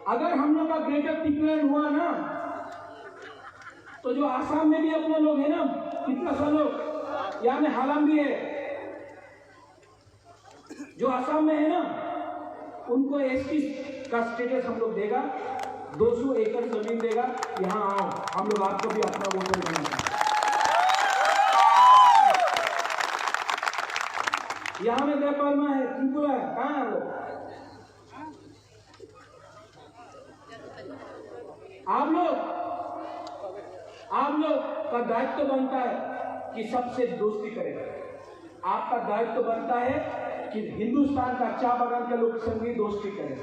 अगर हम लोग का ग्रेटर डिक्लेयर हुआ ना, तो जो आसाम में भी अपने लोग हैं ना, कितना सा लोग यहाँ में हालाम भी है, जो आसाम में है ना, उनको एसटी का स्टेटस हम लोग देगा, 200 एकड़ जमीन देगा, यहाँ आओ, हम लोग आपको भी अपना वोटर बनाएंगे। यहाँ में नेपाल में है, त्रिपुरा है, कहाँ है लोग? आप लोग का दायित्व बनता है कि सबसे दोस्ती करें। आपका दायित्व बनता है कि हिंदुस्तान का चाय बागान के लोग संगी दोस्ती करें।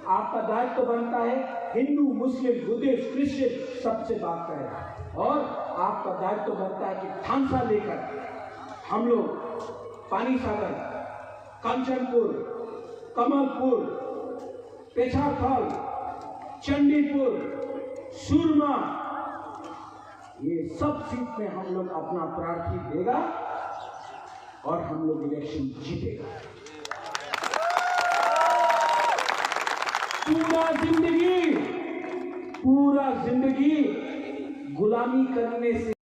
आपका दायित्व बनता है हिंदू, मुस्लिम, बुद्धिस्ट, क्रिश्चियन सबसे बात करें। और आपका दायित्व बनता है कि थानसा लेकर हम लोग पानी सागर, कंचनपुर, कमलपुर, पेछाथल, चंडीपुर, सुरमा, ये सब सीट में हम लोग अपना प्रार्थी देगा और हम लोग इलेक्शन जीतेगा। पूरा जिंदगी गुलामी करने से